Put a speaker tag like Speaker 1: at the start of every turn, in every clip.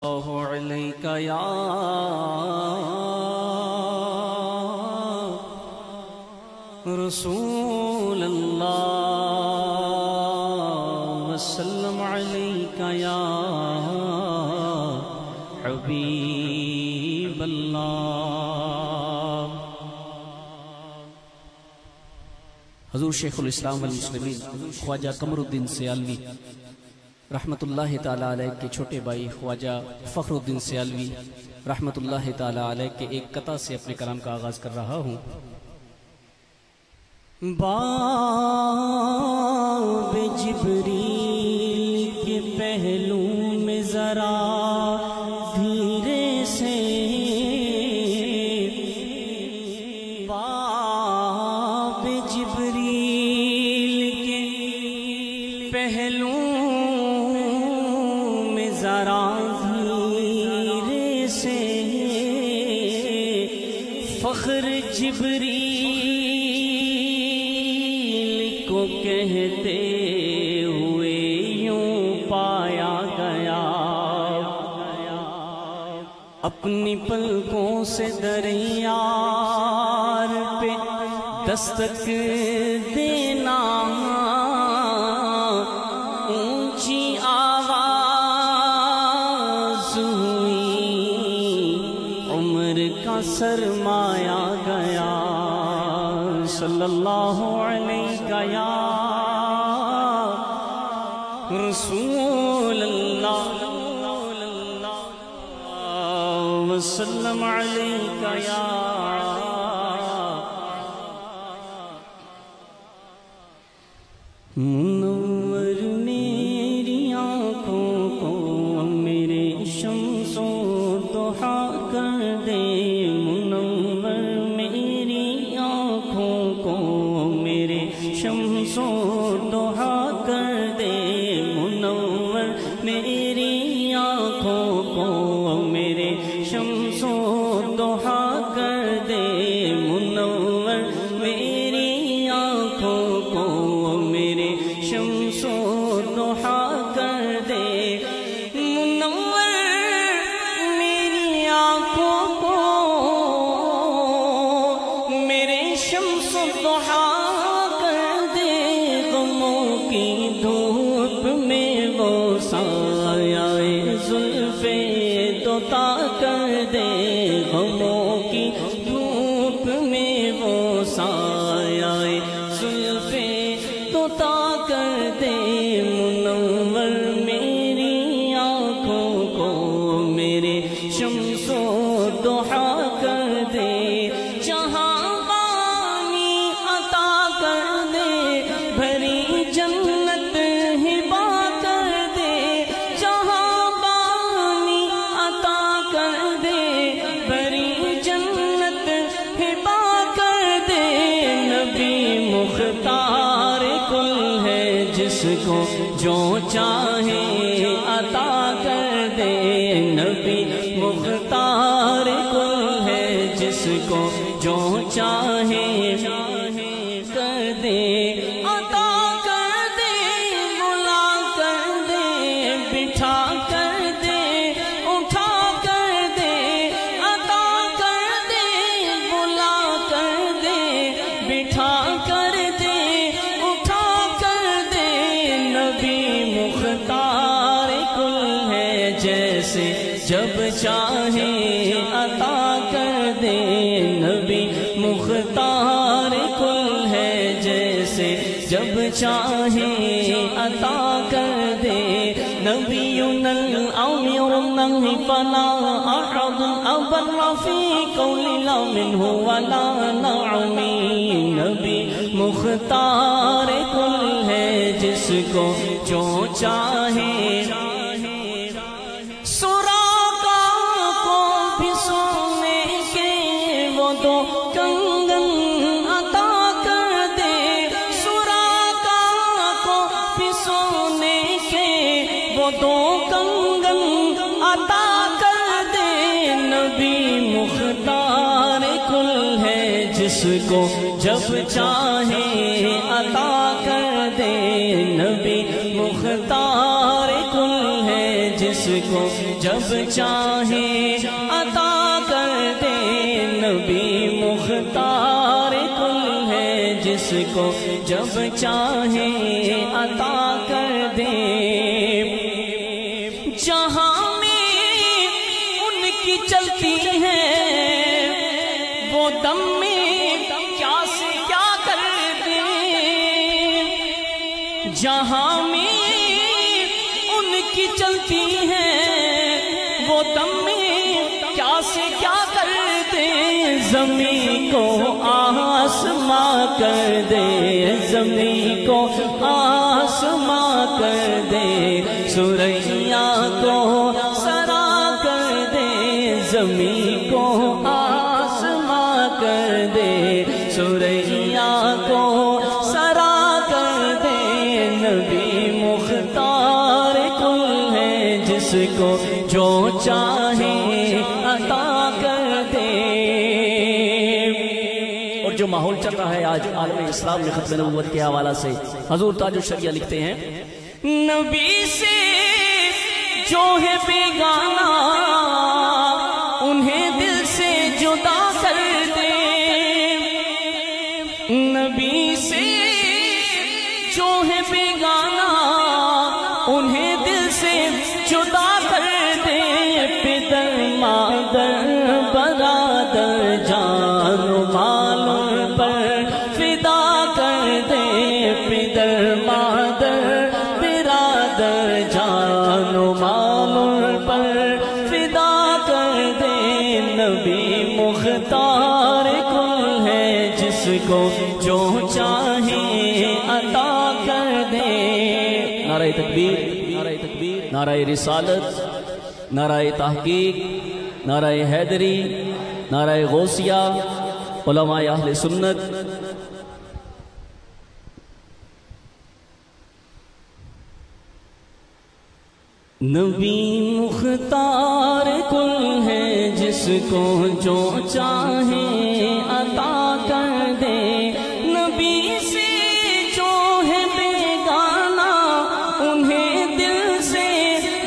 Speaker 1: اللہ علیکہ یا رسول اللہ وسلم علیکہ یا حبیب اللہ۔ حضور شیخ الاسلام والمسلمین خواجہ قمر الدین سیالوی رحمت اللہ تعالیٰ علیہ کے چھوٹے بھائی خواجہ فخر الدین سیالوی رحمت اللہ تعالیٰ علیہ کے ایک قطع سے اپنے کلام کا آغاز کر رہا ہوں۔ باب جبریل کے پہلو میں ذرا دھیرے سے، باب جبریل کے پہلو ذرا دھیرے سے، فخر جبریل کو کہتے ہوئے یوں پایا گیا، اپنی پلکوں سے دریار پہ دستک دینا، اونچی سرمایا گیا، صلی اللہ علیہ یا رسول اللہ وسلم علیہ یا منور میری آنکھوں کو میرے شمس و ضحیٰ کر دے، شمس و ضحیٰ کر دے، منور میری آنکھوں کو میرے شمس و ضحیٰ کر دے، منور میری آنکھوں کو میرے شمس و ضحیٰ کر دے، منور میری آنکھوں کو میرے شمس و ضحیٰ دوتا کر دے، غموں کی دھوپ میں وہ سایہ زلف دوتا کر دے، منور میری آنکھوں کو میرے شمس و ضحیٰ کر دے، جہاں پانی عطا کر دے، بھری جنت ہبا کر دے، جہاں پانی عطا کر دے، بھری جنت ہبا کر دے، نبی مختار کل ہے جس کو جو چاہے عطا کر دے، نبی مختار کل ہے جس کو جو چاہے کر دے، عطا کر دے، بلا کر دے، بٹھا کر دے، اٹھا کر دے، عطا کر دے، بلا کر دے، بٹھا کر دے، اٹھا کر دے، نبی مختار کل ہے جیسے جب چاہے عطا کر دے، نبی مختار کل ہے جیسے جب چاہے عطا کر دے، نبینا الأمیر النهی فلا أحد أبر في قول لا منه ولا نعمی، نبی مختار کل ہے جس کو جو چاہے، سراقہ کو بھی سونے کے وہ دو کنگن عطا کر دے، سراقہ کو بھی سونے کے وہ دو کنگن عطا کر دے، نبی مختار کل ہے جس کو جب چاہے عطا کر دے، نبی مختار کل ہے جس کو جب جب چاہے عطا کر دے، نبی مختار کل ہے جس کو جب چاہے عطا کر دے۔ جہاں میں ان کی چلتی ہے وہ دم میں کیا سے کیا کر دے، جہاں میں ان کی چلتی ہے وہ دم میں کیا سے کیا کر دے، زمین کو آسماں کر دے، زمین کو آسماں کر دے، سریا کو سرا کر دے، زمین کو آسماں کر دے، سریا کو سرا کر دے، نبی مختار کل ہے جس کو جو چاہے عطا کر دے۔ اور جو ماحول چل رہا ہے آج عالم اسلام میں ختم نبوت کے حوالہ سے، حضور تاج الشریعہ لکھتے ہیں، نبی سے جو ہے بیگانہ انہیں دل سے جدا کر دے، نبی سے جو ہے بیگانہ انہیں دل سے جدا کر دے، پدر مادر برادر جان و مال پر فدا کر دے، پدر مادر برادر جان و مال پر فدا کر دے، نبی مختار کل ہے جس کو جو چاہے عطا کر دے۔ نعرہ تکبیر، نعرہ تکبیر، نعرہ رسالت، نعرہ تحقیق، نعرہ حیدری، نعرہ غوثیہ، علماء اہل سنت۔ نبی مختار کل ہے جس کو جو چاہے عطا کر دے، نبی سے جو ہے بیگانہ انہیں دل سے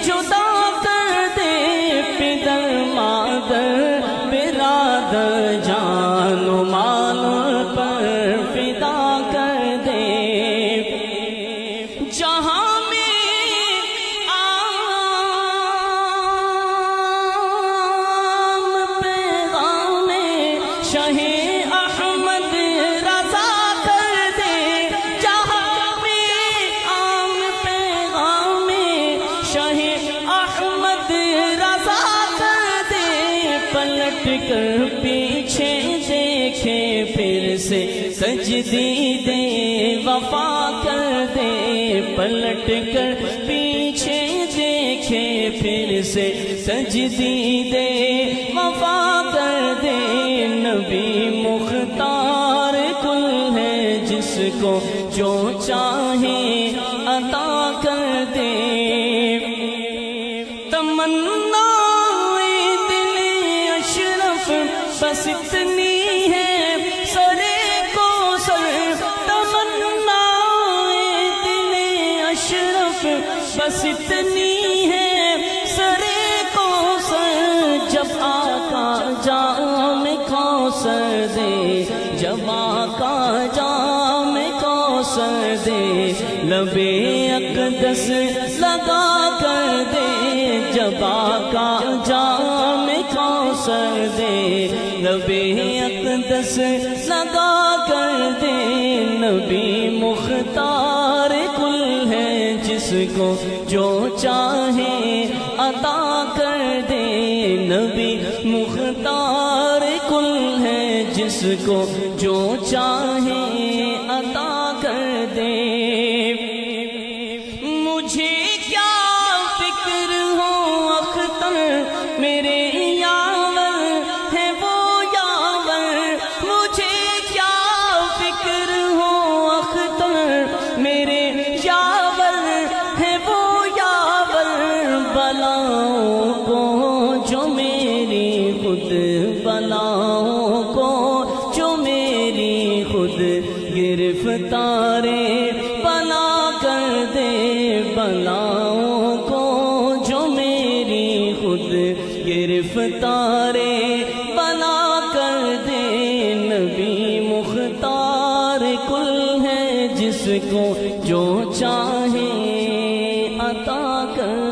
Speaker 1: جدا کر دے، پدر مادر برادر جان و مال پر فدا کر دے، جہاں کر پیچھے دیکھے پھر سے سجدی دے وفا کر دے، پلٹ کر پیچھے دیکھے پھر سے سجدی دے وفا کر دے، نبی مختار کل ہے جس کو جو چاہے عطا کر دے، تمنا بس اتنی ہے سرے کو سر، تمنا دل اشرف بس اتنی ہے سرے کو سر، جب آقا جام کوثر دے، جب آقا جام کوثر دے، لبے اقدس لگا کر دے، جب آقا جام کوثر دے، لبے اقدس لگا کر دے، نبی مختار کل ہے جس کو جو چاہے عطا کر دے، نبی مختار کل ہے جس کو جو چاہے عطا کر دے۔ مجھے کیا فکر ہو اختر میرے یاور ہے وہ یاور، مجھے کیا فکر ہو اختر میرے یاور ہے وہ یاور، بلاؤں کو جو میری خود بلاؤں کو جو میری خود گرفتارے بنا کر دے، بلاؤں کو جو میری خود گرفتارے بنا کر دے، نبی مختار کل ہے، جس کو جو چاہے عطا کر